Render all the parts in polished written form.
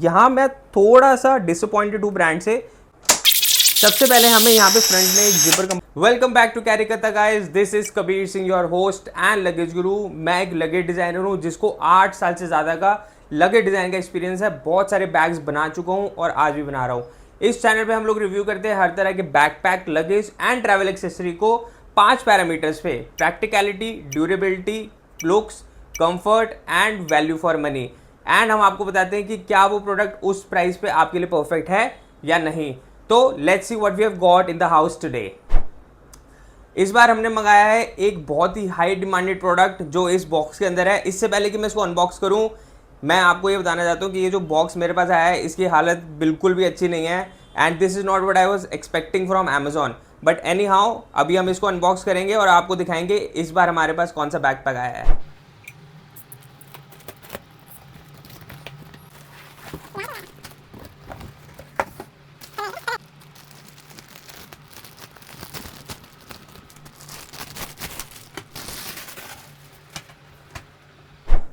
यहाँ मैं थोड़ा सा डिसअपॉइंटेड हूँ ब्रांड से। सबसे पहले हमें यहाँ पे फ्रंट में एक zipper welcome back to carry करता guys, this is Kabir Singh your host and luggage guru. मैं एक लगेज डिजाइनर हूँ जिसको 8 साल से ज़्यादा का लगेज डिज़ाइन का एक्सपीरियंस है। बहुत सारे बैग्स बना चुका हूँ और आज भी बना रहा हूँ। इस चैनल पे हम लोग रिव्यू करते हैं हर तरह के backpack, luggage and travel accessory को 5 पैरामीटर्स पे: practicality, durability, looks, comfort and value for money. And हम आपको बताते हैं कि क्या वो प्रोडक्ट उस प्राइस पे आपके लिए परफेक्ट है या नहीं। तो let's see what we have got in the house today. इस बार हमने मंगाया है एक बहुत ही हाई डिमांडेड प्रोडक्ट जो इस बॉक्स के अंदर है। इससे पहले कि मैं इसको अनबॉक्स करूं, मैं आपको ये बताना चाहता हूं कि ये जो बॉक्स मेरे पास आया है इसकी हालत बिल्कुल भी अच्छी नहीं है। And this is not what I was expecting from Amazon, but any how अभी हम इसको अनबॉक्स करेंगे और आपको दिखाएंगे इस बार हमारे पास कौन सा बैकपैक आया है।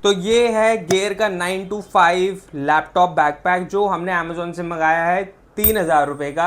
तो ये है गेयर का 925 लैपटॉप बैकपैक जो हमने अमेजोन से मंगाया है 3000 रुपये का।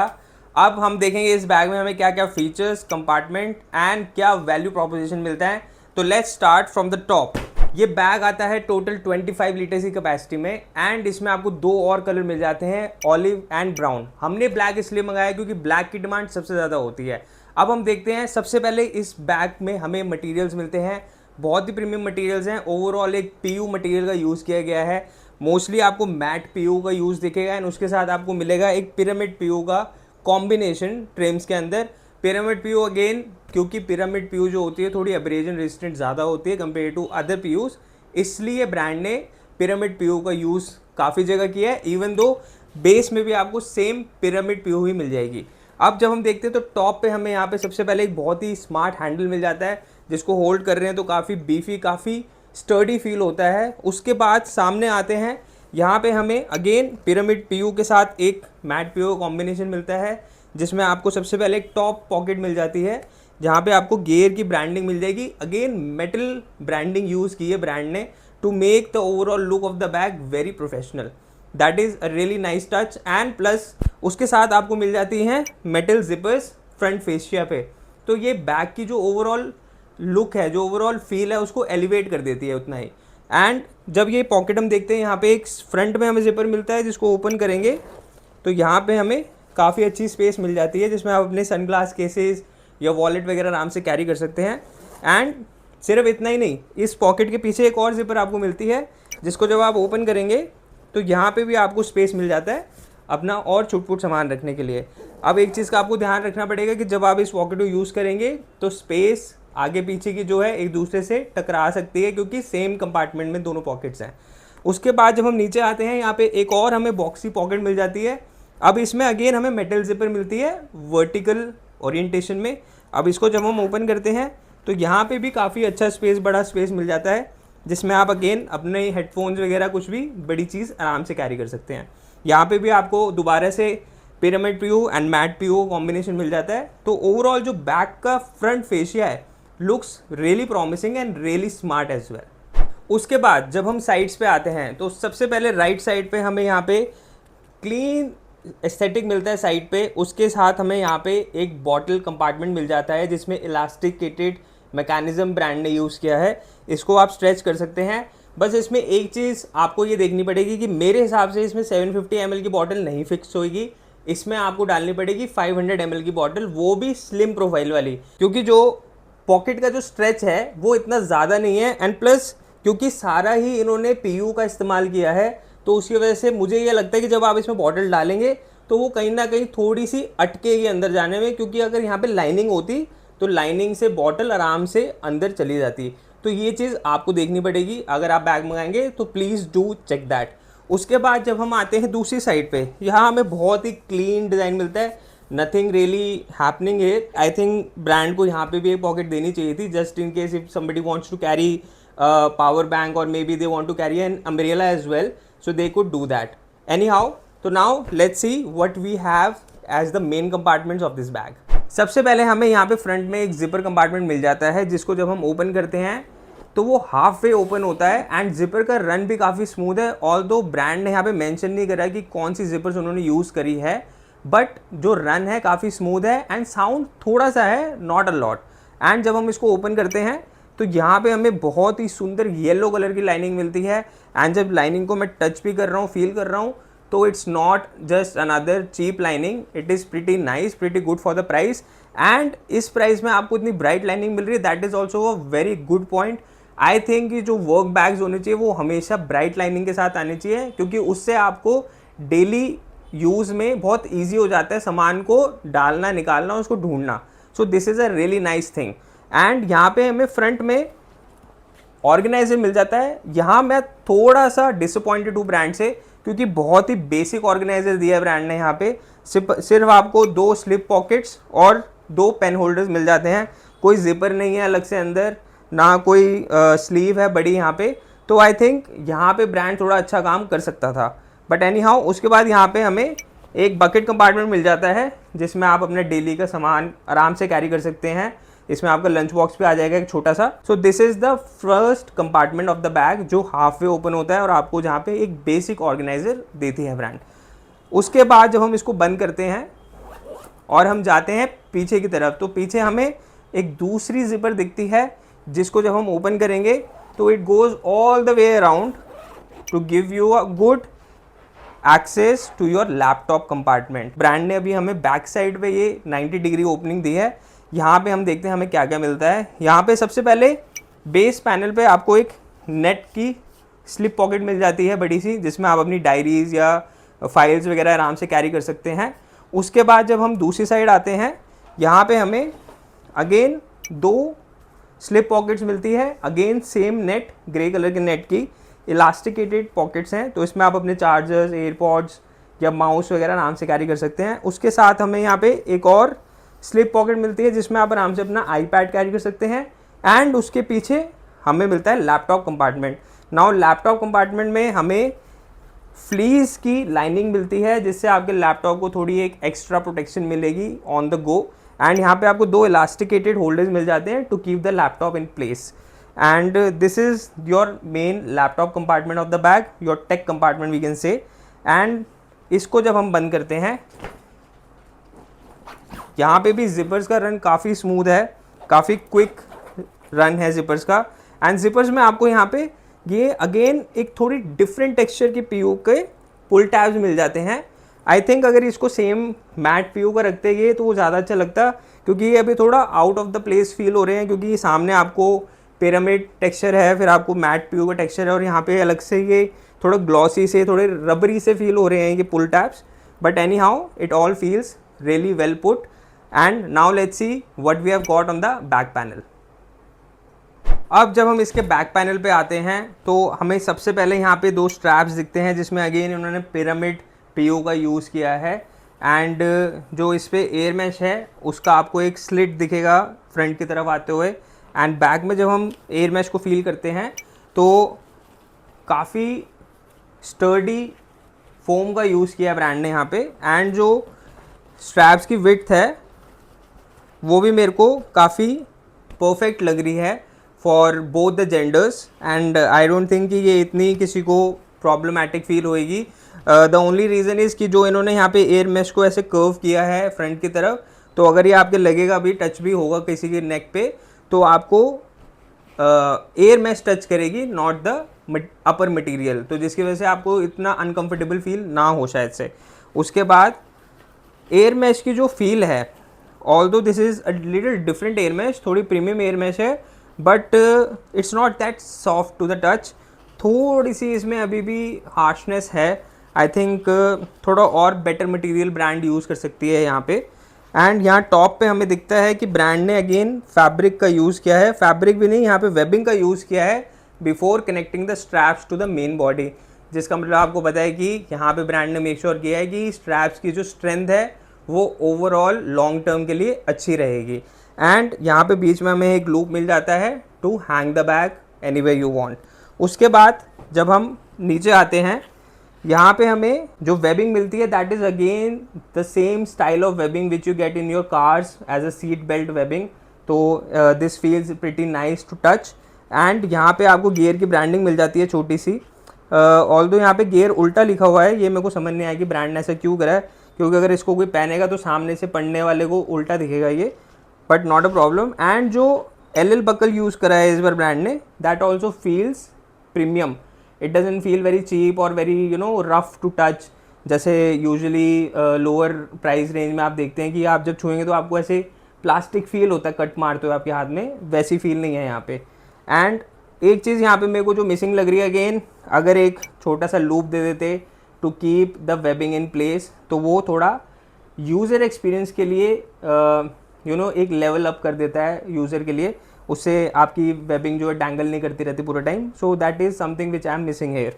अब हम देखेंगे इस बैग में हमें क्या क्या फीचर्स, कंपार्टमेंट एंड क्या वैल्यू प्रोपोजिशन मिलता है। तो let's start from the top. ये बैग आता है टोटल 25 लीटर की कैपेसिटी में एंड इसमें आपको 2 और कलर मिल जाते हैं, ऑलिव एंड ब्राउन। हमने ब्लैक इसलिए मंगाया क्योंकि ब्लैक की डिमांड सबसे ज़्यादा होती है। अब हम देखते हैं, सबसे पहले इस बैग में हमें मटेरियल्स मिलते हैं, बहुत ही प्रीमियम मटेरियल्स हैं। ओवरऑल एक पीयू मटेरियल का यूज़ किया गया है। मोस्टली आपको मैट पीयू का यूज़ दिखेगा एंड उसके साथ आपको मिलेगा एक पिरामिड पीयू का कॉम्बिनेशन ट्रिम्स के अंदर। पिरामिड पीयू अगेन, क्योंकि पिरामिड पीयू जो होती है थोड़ी एब्रेजन रेजिस्टेंट ज़्यादा होती है कंपेयर टू अदर पीयूज़, इसलिए ब्रांड ने पिरामिड पीयू का यूज़ काफ़ी जगह किया है। इवन दो बेस में भी आपको सेम पिरामिड पीयू ही मिल जाएगी। अब जब हम देखते हैं तो टॉप पे हमें यहाँ पे सबसे पहले एक बहुत ही स्मार्ट हैंडल मिल जाता है जिसको होल्ड कर रहे हैं तो काफ़ी बीफी, काफ़ी स्टर्डी फील होता है। उसके बाद सामने आते हैं, यहाँ पे हमें अगेन पिरामिड पीयू के साथ एक मैट पीयू कॉम्बिनेशन मिलता है जिसमें आपको सबसे पहले एक टॉप पॉकेट मिल जाती है जहाँ पे आपको गेयर की ब्रांडिंग मिल जाएगी। अगेन मेटल ब्रांडिंग यूज़ की है ब्रांड ने to make the overall look of the bag very professional. That is a really nice touch. And plus उसके साथ आपको मिल जाती हैं मेटल जिपर्स फ्रंट फेसिया पे। तो ये बैग की जो ओवरऑल लुक है, जो ओवरऑल फील है, उसको एलिवेट कर देती है उतना ही। एंड जब ये पॉकेट हम देखते हैं, यहाँ पे एक फ्रंट में हमें जिपर मिलता है जिसको ओपन करेंगे तो यहाँ पे हमें काफ़ी अच्छी स्पेस मिल जाती है जिसमें आप अपने सनग्लास केसेस या वॉलेट वगैरह आराम से कैरी कर सकते हैं। एंड सिर्फ इतना ही नहीं, इस पॉकेट के पीछे एक और जिपर आपको मिलती है जिसको जब आप ओपन करेंगे तो यहाँ पे भी आपको स्पेस मिल जाता है अपना और छुटपुट सामान रखने के लिए। अब एक चीज़ का आपको ध्यान रखना पड़ेगा कि जब आप इस पॉकेट को यूज़ करेंगे तो स्पेस आगे पीछे की जो है एक दूसरे से टकरा सकती है क्योंकि सेम कंपार्टमेंट में दोनों पॉकेट्स हैं। उसके बाद जब हम नीचे आते हैं, यहाँ पे एक और हमें बॉक्सी पॉकेट मिल जाती है। अब इसमें अगेन हमें मेटल जिपर मिलती है वर्टिकल ओरिएंटेशन में। अब इसको जब हम ओपन करते हैं तो यहाँ पे भी काफ़ी अच्छा स्पेस, बड़ा स्पेस मिल जाता है जिसमें आप अगेन अपने हेडफोन्स वगैरह कुछ भी बड़ी चीज़ आराम से कैरी कर सकते हैं। यहाँ पे भी आपको दोबारा से pyramid PU and mat PU combination मिल जाता है। तो ओवरऑल जो बैक का फ्रंट फेसिया है looks really promising and really smart as well. उसके बाद जब हम साइड्स पे आते हैं तो सबसे पहले राइट साइड पे हमें यहाँ पे क्लीन एस्थेटिक मिलता है साइड पे। उसके साथ हमें यहाँ पे एक बॉटल कंपार्टमेंट मिल जाता है जिसमें इलास्टिकेटेड मैकेनिज्म ब्रांड ने यूज़ किया है। इसको आप स्ट्रेच कर सकते हैं। बस इसमें एक चीज़ आपको ये देखनी पड़ेगी कि मेरे हिसाब से इसमें 750 ml की बॉटल नहीं फिक्स होगी। इसमें आपको डालनी पड़ेगी 500 ml की बॉटल, वो भी स्लिम प्रोफाइल वाली, क्योंकि जो पॉकेट का जो स्ट्रेच है वो इतना ज़्यादा नहीं है। एंड प्लस क्योंकि सारा ही इन्होंने पीयू का इस्तेमाल किया है तो उसकी वजह से मुझे ये लगता है कि जब आप इसमें बॉटल डालेंगे तो वो कहीं ना कहीं थोड़ी सी अटकेगी अंदर जाने में, क्योंकि अगर यहाँ पे लाइनिंग होती तो लाइनिंग से बॉटल आराम से अंदर चली जाती। तो ये चीज़ आपको देखनी पड़ेगी अगर आप बैग मंगाएंगे, तो प्लीज़ डू चेक दैट। उसके बाद जब हम आते हैं दूसरी साइड पे, यहाँ हमें बहुत ही क्लीन डिज़ाइन मिलता है, नथिंग रियली हैपनिंग है। आई थिंक ब्रांड को यहाँ पे भी एक पॉकेट देनी चाहिए थी just in case if somebody wants to carry power bank और maybe they want to carry an umbrella as well, so they could do that anyhow। तो now let's see what we have as the main compartments of this bag। सबसे पहले हमें यहाँ पे front में एक zipper compartment मिल जाता है जिसको जब हम ओपन करते हैं तो वो हाफ वे ओपन होता है एंड जिपर का रन भी काफ़ी स्मूथ है। ऑल्दो ब्रांड ने यहाँ पे मेंशन नहीं करा कि कौन सी जिपर्स उन्होंने यूज़ करी है, बट जो रन है काफ़ी स्मूथ है एंड साउंड थोड़ा सा है, नॉट अ लॉट। एंड जब हम इसको ओपन करते हैं तो यहाँ पे हमें बहुत ही सुंदर येलो कलर की लाइनिंग मिलती है। एंड जब लाइनिंग को मैं टच भी कर रहा हूँ, फील कर रहा हूँ, तो it's not just another cheap lining, it is pretty nice, pretty good for the price. And इस प्राइस में आपको इतनी ब्राइट लाइनिंग मिल रही है, that is also a very good point. I think कि जो वर्क बैग्स होने चाहिए वो हमेशा ब्राइट लाइनिंग के साथ आने चाहिए, क्योंकि उससे आपको डेली यूज़ में बहुत ईजी हो जाता है सामान को डालना, निकालना, उसको ढूंढना। So this is a really nice thing. And यहाँ पे हमें फ्रंट में ऑर्गेनाइजर मिल जाता है। यहाँ मैं थोड़ा सा डिसअपॉइंटेड हूँ ब्रांड से, क्योंकि बहुत ही बेसिक ऑर्गेनाइजर दिया है ब्रांड ने। यहाँ पे सिर्फ आपको 2 स्लिप पॉकेट्स और 2 पेन होल्डर्स मिल जाते हैं। कोई जिपर नहीं है अलग से अंदर, ना कोई स्लीव है बड़ी यहाँ पे। तो आई थिंक यहाँ पे ब्रांड थोड़ा अच्छा काम कर सकता था, बट एनी हाउ। उसके बाद यहाँ पे हमें एक बकेट कंपार्टमेंट मिल जाता है, जिसमें आप अपने डेली का सामान आराम से कैरी कर सकते हैं। इसमें आपका लंच बॉक्स भी आ जाएगा एक छोटा सा। So this is the first compartment of the bag, जो हाफ वे ओपन होता है और आपको जहाँ पे एक बेसिक ऑर्गेनाइजर देती है ब्रांड। उसके बाद जब हम इसको बंद करते हैं और हम जाते हैं पीछे की तरफ, तो पीछे हमें एक दूसरी जिपर दिखती है, जिसको जब हम ओपन करेंगे तो it goes all the way around to give you a good access to your laptop compartment. Brand ने अभी हमें बैक साइड पे ये 90 डिग्री ओपनिंग दी है। यहाँ पे हम देखते हैं हमें क्या क्या मिलता है। यहाँ पे सबसे पहले बेस पैनल पे आपको एक नेट की स्लिप पॉकेट मिल जाती है बड़ी सी, जिसमें आप अपनी डायरीज या फाइल्स वगैरह आराम से कैरी कर सकते हैं। उसके बाद जब हम दूसरी साइड आते हैं, यहाँ पे हमें अगेन 2 स्लिप पॉकेट्स मिलती है। Again same net, grey colour के नेट की इलास्टिकेटेड पॉकेट्स हैं, तो इसमें आप अपने चार्जर्स, एयरपॉड्स या माउस वगैरह आराम से कैरी कर सकते हैं। उसके साथ हमें यहाँ पे एक और स्लिप पॉकेट मिलती है, जिसमें आप आराम से अपना आईपैड कैरी कर सकते हैं। एंड उसके पीछे हमें मिलता है laptop compartment. Now laptop compartment में हमें फ्लीस की लाइनिंग मिलती है, जिससे आपके लैपटॉप को थोड़ी एक एक्स्ट्रा प्रोटेक्शन मिलेगी ऑन द गो। एंड यहाँ पे आपको 2 इलास्टिकेटेड होल्डर्स मिल जाते हैं to keep the laptop in place. And this is your main laptop compartment of the bag, your tech compartment we can say. And इसको जब हम बंद करते हैं, यहाँ पे भी जिपर्स का रन काफ़ी स्मूथ है, काफ़ी क्विक रन है जिपर्स का। एंड जिपर्स में आपको यहाँ पे ये अगेन एक थोड़ी डिफरेंट टेक्सचर की पीयू के पुल टैब्स मिल जाते हैं। आई थिंक अगर इसको सेम मैट पीयू का रखते ये तो वो ज़्यादा अच्छा लगता, क्योंकि ये अभी थोड़ा out of the place feel हो रहे हैं, क्योंकि सामने आपको पिरामिड टेक्सचर है, फिर आपको मैट पीयू का टेक्सचर है, और यहाँ पे अलग से ये थोड़ा ग्लॉसी से, थोड़े रबरी से फील हो रहे हैं ये pull tabs. But anyhow it all feels really well put. And now let's see what we have got on the back panel. अब जब हम इसके बैक पैनल पे आते हैं, तो हमें सबसे पहले यहाँ पे 2 स्ट्रैप्स दिखते हैं, जिसमें अगेन उन्होंने पिरामिड पीयू का यूज़ किया है। एंड जो इस पे एयर मैश है उसका आपको एक स्लिट दिखेगा फ्रंट की तरफ आते हुए। एंड बैक में जब हम एयर मैश को फील करते हैं तो काफ़ी स्टर्डी फोम का यूज़ किया ब्रांड ने यहाँ पे। एंड जो स्ट्रैप्स की विड्थ है वो भी मेरे को काफ़ी परफेक्ट लग रही है for both the genders. And I don't think कि ये इतनी किसी को प्रॉब्लमैटिक फील होएगी। द ओनली रीज़न इज़ कि जो इन्होंने यहाँ पे एयर मैश को ऐसे कर्व किया है फ्रंट की तरफ, तो अगर ये आपके लगेगा भी, टच भी होगा किसी के नेक पे, तो आपको एयर मैश टच करेगी, नॉट द अपर मटेरियल, तो जिसकी वजह से आपको इतना अनकंफर्टेबल फील ना हो शायद से। उसके बाद एयर मैश की जो फील है, although this is a little different air mesh, थोड़ी प्रीमियम एयर मैश है, but it's not that soft to the touch. थोड़ी सी इसमें अभी भी हार्शनेस है। आई थिंक थोड़ा और बेटर मटेरियल ब्रांड यूज़ कर सकती है यहाँ पे। एंड यहाँ टॉप पे हमें दिखता है कि ब्रांड ने अगेन फैब्रिक का यूज़ किया है, फैब्रिक भी नहीं, यहाँ पे वेबिंग का यूज़ किया है before connecting the straps to the main body, जिसका मतलब आपको पता है कि यहाँ पे ब्रांड ने मेक श्योर किया है कि स्ट्रैप्स की जो स्ट्रेंथ है वो ओवरऑल लॉन्ग टर्म के लिए अच्छी रहेगी। एंड यहाँ पे बीच में हमें एक लूप मिल जाता है to hang the bag anywhere you want. उसके बाद जब हम नीचे आते हैं, यहाँ पे हमें जो वेबिंग मिलती है that is again the same style of webbing which you get in your cars as a seat belt webbing. तो this feels pretty nice to touch. And यहाँ पे आपको गियर की ब्रांडिंग मिल जाती है छोटी सी। ऑल्दो यहाँ पे गियर उल्टा लिखा हुआ है, ये मेरे को समझ नहीं आया कि ब्रांड ने ऐसा क्यों करा है, क्योंकि अगर इसको कोई पहनेगा तो सामने से पढ़ने वाले को उल्टा दिखेगा ये, but not a problem. And जो एल बकल यूज़ करा है इस बार ब्रांड ने, that also feels premium. It doesn't feel very cheap और वेरी रफ टू टच, जैसे यूजुअली लोअर प्राइस रेंज में आप देखते हैं कि आप जब छुएंगे तो आपको ऐसे प्लास्टिक फील होता है कट मारते हुए आपके हाथ में, वैसी फील नहीं है यहाँ पे। एंड एक चीज़ यहाँ पे मेरे को जो मिसिंग लग रही है अगेन, अगर एक छोटा सा लूप दे देते to keep the webbing in place, तो वो थोड़ा यूज़र एक्सपीरियंस के लिए एक लेवल अप कर देता है यूज़र के लिए, उससे आपकी वेबिंग जो है डैंगल नहीं करती रहती पूरा time. So that is something which I am missing hair.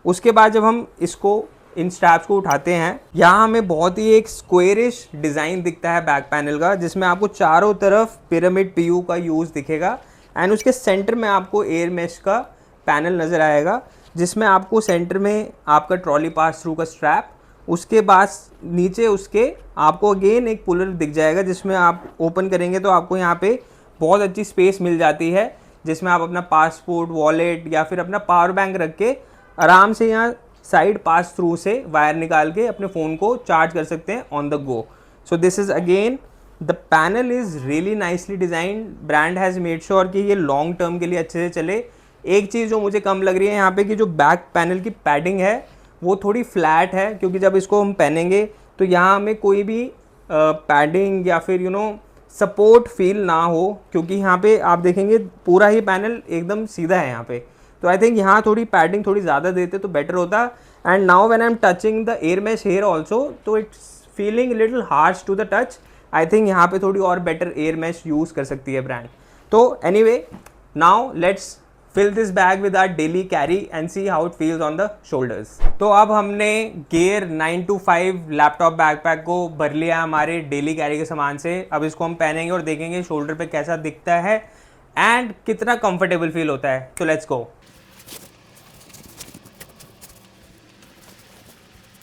उसके बाद जब हम इसको इन स्ट्रैप्स को उठाते हैं, यहाँ हमें बहुत ही एक स्क्वेरिश डिज़ाइन दिखता है बैक पैनल का, जिसमें आपको चारों तरफ पिरामिड पीयू का यूज़ दिखेगा। एंड उसके सेंटर में आपको एयर मेश का पैनल नज़र आएगा, जिसमें आपको सेंटर में आपका ट्रॉली पास थ्रू का स्ट्रैप, उसके बाद नीचे उसके आपको अगेन एक पुलर दिख जाएगा, जिसमें आप ओपन करेंगे तो आपको यहाँ पे बहुत अच्छी स्पेस मिल जाती है, जिसमें आप अपना पासपोर्ट, वॉलेट या फिर अपना पावर बैंक रख के आराम से यहाँ साइड पास थ्रू से वायर निकाल के अपने फ़ोन को चार्ज कर सकते हैं on the go. So this is again the panel is really nicely designed. Brand has made sure कि ये लॉन्ग टर्म के लिए अच्छे से चले। एक चीज़ जो मुझे कम लग रही है यहाँ पे कि जो बैक पैनल की पैडिंग है वो थोड़ी फ्लैट है, क्योंकि जब इसको हम पहनेंगे तो यहाँ हमें कोई भी पैडिंग या फिर सपोर्ट फील ना हो, क्योंकि यहाँ पे आप देखेंगे पूरा ही पैनल एकदम सीधा है यहाँ पे। तो आई थिंक यहाँ थोड़ी पैडिंग थोड़ी ज़्यादा देते तो बेटर होता। And now when I am touching the air mesh here also, तो it's feeling little harsh to the touch. I think यहाँ पे थोड़ी और बेटर एयर मैश यूज़ कर सकती है ब्रांड। तो anyway, now let's fill this bag with our daily carry and see how it feels on the shoulders। तो अब हमने गेयर 925 लैपटॉप बैकपैक को भर लिया हमारे डेली कैरी के सामान से। अब इसको हम पहनेंगे और देखेंगे शोल्डर पे कैसा दिखता है एंड कितना कंफर्टेबल फील होता है। तो लेट्स गो।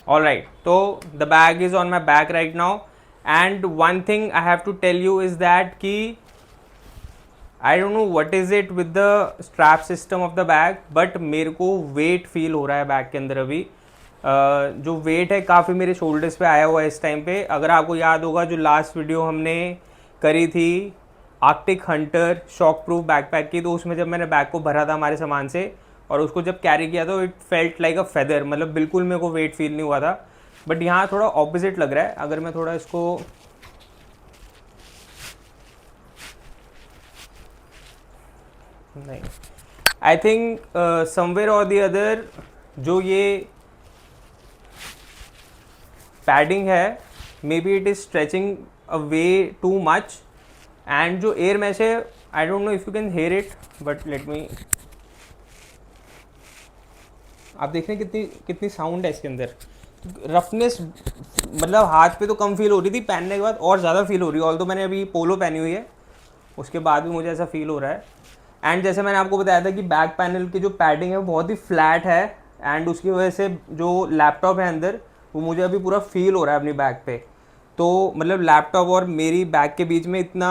ऑलराइट, तो the bag is on my back right now and one thing I have to tell you is that कि I don't know what is it with the strap system of the bag, but मेरे को wait feel हो रहा है bag के अंदर अभी। जो वेट है काफ़ी मेरे शोल्डर्स पे आया हुआ है इस टाइम पे। अगर आपको याद होगा जो लास्ट वीडियो हमने करी थी Arctic Hunter shock proof backpack की, तो उसमें जब मैंने बैग को भरा था हमारे सामान से और उसको जब कैरी किया तो it felt like a feather, मतलब बिल्कुल मेरे को वेट फील नहीं हुआ था। बट यहाँ थोड़ा ऑपोजिट लग रहा है। अगर मैं थोड़ा इसको नहीं, आई थिंक समवेयर और दी अदर जो ये पैडिंग है may be it is stretching a way too much. And जो एयर मैश है, आई don't know if you can here it, but let me, आप देख रहे हैं कितनी साउंड है इसके अंदर। रफनेस मतलब हाथ पे तो कम फील हो रही थी, पहनने के बाद और ज़्यादा फील हो रही है। ऑल्दो मैंने अभी पोलो पहनी हुई है, उसके बाद भी मुझे ऐसा फील हो रहा है। एंड जैसे मैंने आपको बताया था कि बैक पैनल की जो पैडिंग है वो बहुत ही फ्लैट है, एंड उसकी वजह से जो लैपटॉप है अंदर वो मुझे अभी पूरा फील हो रहा है अपनी बैक पे। तो मतलब लैपटॉप और मेरी बैक के बीच में इतना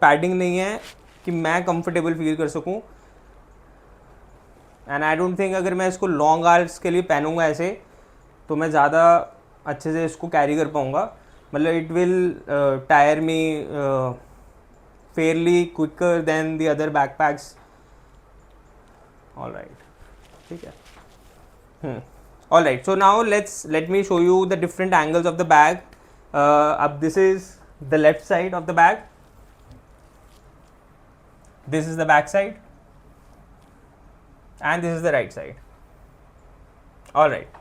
पैडिंग नहीं है कि मैं कंफर्टेबल फील कर सकूं। एंड आई डोंट थिंक अगर मैं इसको लॉन्ग आवर्स के लिए पहनूंगा ऐसे तो मैं ज़्यादा अच्छे से इसको कैरी कर पाऊँगा। मतलब it will tyre me fairly quicker than the other backpacks। all right, ठीक है। all right, so now let me show you the different angles of the bag। अब this is the left side of the bag, this is the back side and this is the right side। all right,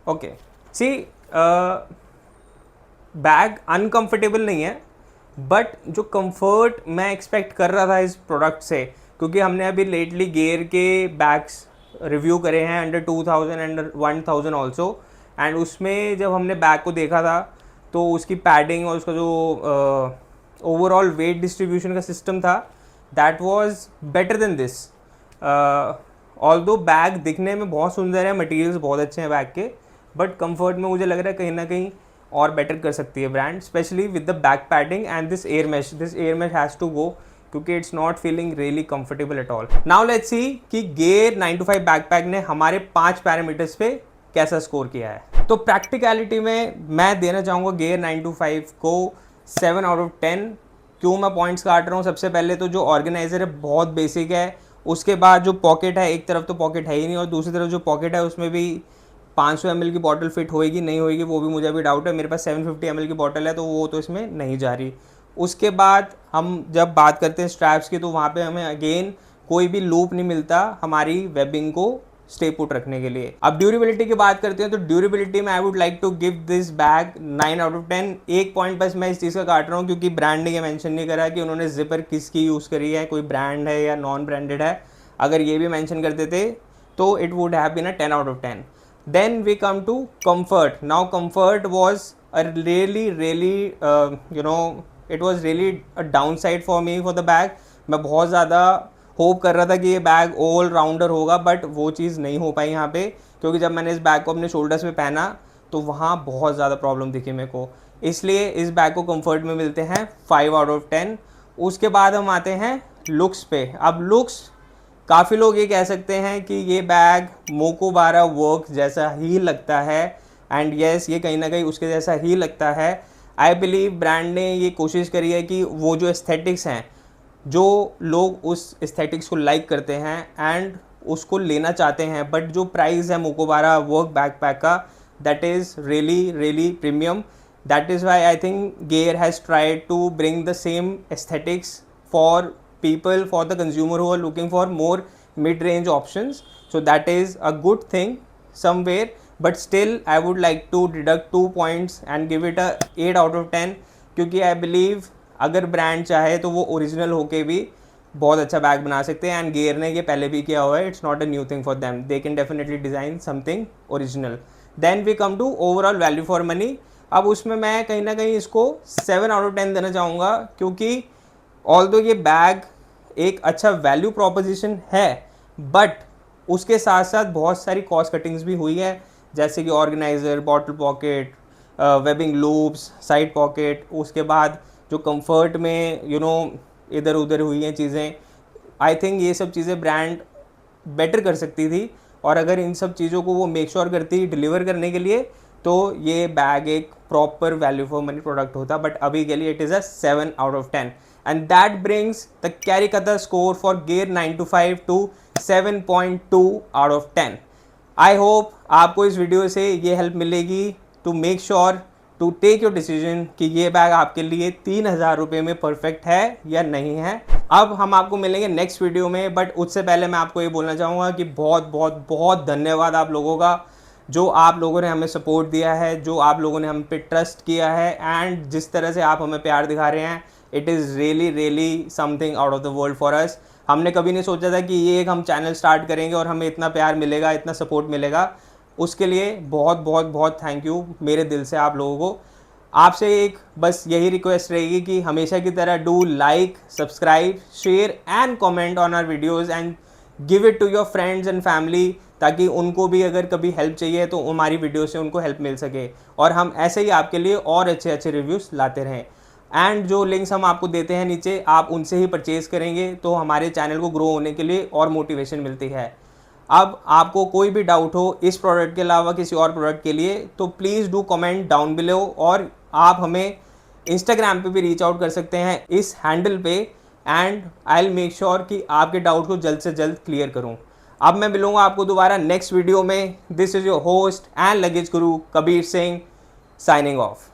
okay, see bag uncomfortable नहीं है, but जो comfort मैं expect कर रहा था इस product से, क्योंकि हमने अभी लेटली गेयर के बैग्स रिव्यू करे हैं अंडर 2000 अंडर 1000 ऑल्सो। एंड उसमें जब हमने बैग को देखा था तो उसकी पैडिंग और उसका जो ओवरऑल वेट डिस्ट्रीब्यूशन का सिस्टम था that was better than this. Although bag दिखने में बहुत सुंदर है, मटेरियल्स बहुत अच्छे हैं बैग के, बट कंफर्ट में मुझे लग रहा है कहीं ना कहीं और बेटर कर सकती है brand, specially with the back padding and this air mesh. This air mesh has to go, क्योंकि it's not feeling really comfortable at all. Now let's see कि गेयर 9 to 5 बैकपैक ने हमारे 5 पैरामीटर्स पे कैसा score किया है। तो practicality में मैं देना चाहूँगा गेयर 9 to 5 को 7 out of 10। क्यों मैं पॉइंट्स काट रहा हूँ? सबसे पहले तो जो ऑर्गेनाइजर है बहुत बेसिक है, उसके बाद जो पॉकेट है, एक तरफ तो पॉकेट है ही नहीं और दूसरी तरफ जो पॉकेट है उसमें भी 500 ml की बॉटल फिट होएगी नहीं होएगी वो भी मुझे अभी डाउट है। मेरे पास 750 ml की बॉटल है तो वो तो इसमें नहीं जा रही। उसके बाद हम जब बात करते हैं स्ट्रैप्स की, तो वहाँ पे हमें अगेन कोई भी लूप नहीं मिलता हमारी वेबिंग को स्टे पुट रखने के लिए। अब ड्यूरेबिलिटी की बात करते हैं तो ड्यूरेबिलिटी में I would like to give this bag 9 out of 10। एक पॉइंट बस मैं इस चीज़ का काट रहा हूँ क्योंकि ब्रांड ने ये मेंशन नहीं करा कि उन्होंने जिपर किसकी यूज़ करी है, कोई ब्रांड है या नॉन ब्रांडेड है। अगर ये भी मेंशन कर देते तो it would have been a 10 out of 10। Then we come to comfort. Now comfort was a really it was really a downside for me for the bag। मैं बहुत ज़्यादा होप कर रहा था कि ये बैग ऑल राउंडर होगा, but वो चीज़ नहीं हो पाई यहाँ पे, क्योंकि जब मैंने इस बैग को अपने शोल्डर्स में पहना तो वहाँ बहुत ज़्यादा प्रॉब्लम दिखी मेरे को। इसलिए इस बैग को कंफर्ट में मिलते हैं 5 out of 10। उसके बाद हम आते हैं लुक्स पे। अब लुक्स, काफ़ी लोग ये कह सकते हैं कि ये बैग मोकोबारा वर्क जैसा ही लगता है, एंड येस ये कहीं ना कहीं उसके जैसा ही लगता है। आई बिलीव ब्रांड ने ये कोशिश करी है कि वो जो एस्थेटिक्स हैं, जो लोग उस एस्थेटिक्स को लाइक करते हैं एंड उसको लेना चाहते हैं, बट जो प्राइस है मोकोबारा वर्क बैकपैक का, that is really premium. That is why I think Gear has tried to bring the same aesthetics for people, for the consumer who are looking for more mid-range options. So that is a good thing somewhere, but still I would like to deduct 2 points and give it a 8 out of 10, क्योंकि I believe अगर brand चाहे तो वो original होके भी बहुत अच्छा bag बना सकते हैं, एंड गेयर ने ये पहले भी किया हुआ है। It's not a new thing for them, they can definitely design something original. Then we come to overall value for money. अब उसमें मैं कहीं ना कहीं इसको 7 out of 10 देना चाहूँगा, क्योंकि ऑल्दो ये बैग एक अच्छा वैल्यू प्रोपोजिशन है, बट उसके साथ साथ बहुत सारी कॉस्ट कटिंग्स भी हुई है, जैसे कि organiser, bottle pocket, webbing loops, side pocket, उसके बाद जो कंफर्ट में इधर उधर हुई हैं चीज़ें। आई थिंक ये सब चीज़ें ब्रांड बेटर कर सकती थी, और अगर इन सब चीज़ों को वो मेक श्योर करती डिलीवर करने के लिए, तो ये बैग एक proper value for money product होता। बट अभी के लिए it is a 7 out of 10, and that brings the Karikata score for Gear 9 to 5 to 7.2 out of 10। I hope आपको इस वीडियो से ये हेल्प मिलेगी to make sure to take your decision कि ये बैग आपके लिए 3,000 रुपये में परफेक्ट है या नहीं है। अब हम आपको मिलेंगे नेक्स्ट वीडियो में, बट उससे पहले मैं आपको ये बोलना चाहूँगा कि बहुत बहुत बहुत धन्यवाद आप लोगों का, जो आप लोगों ने हमें सपोर्ट दिया है, जो आप लोगों ने हम पे ट्रस्ट किया है, एंड जिस तरह से आप हमें प्यार दिखा रहे हैं, it is really something out of the world for us. हमने कभी नहीं सोचा था कि ये एक हम चैनल स्टार्ट करेंगे और हमें इतना प्यार मिलेगा, इतना सपोर्ट मिलेगा। उसके लिए बहुत बहुत बहुत थैंक यू मेरे दिल से आप लोगों को। आपसे एक बस यही रिक्वेस्ट रहेगी कि हमेशा की तरह do like, subscribe, share and comment on our videos, and give it to your friends and family, ताकि उनको भी अगर कभी हेल्प चाहिए तो हमारी वीडियो से उनको हेल्प मिल सके, और हम ऐसे ही आपके लिए और अच्छे अच्छे रिव्यूज़ लाते रहें। एंड जो लिंक्स हम आपको देते हैं नीचे, आप उनसे ही परचेज़ करेंगे तो हमारे चैनल को ग्रो होने के लिए और मोटिवेशन मिलती है। अब आपको कोई भी डाउट हो इस प्रोडक्ट के अलावा किसी और प्रोडक्ट के लिए, तो please do comment down below, और आप हमें इंस्टाग्राम पे भी रीच आउट कर सकते हैं इस हैंडल पे, and I will make sure कि आपके डाउट को जल्द से जल्द क्लियर करूं। अब मैं मिलूंगा आपको दोबारा नेक्स्ट वीडियो में। This is your host and luggage Guru Kabir Singh, signing off.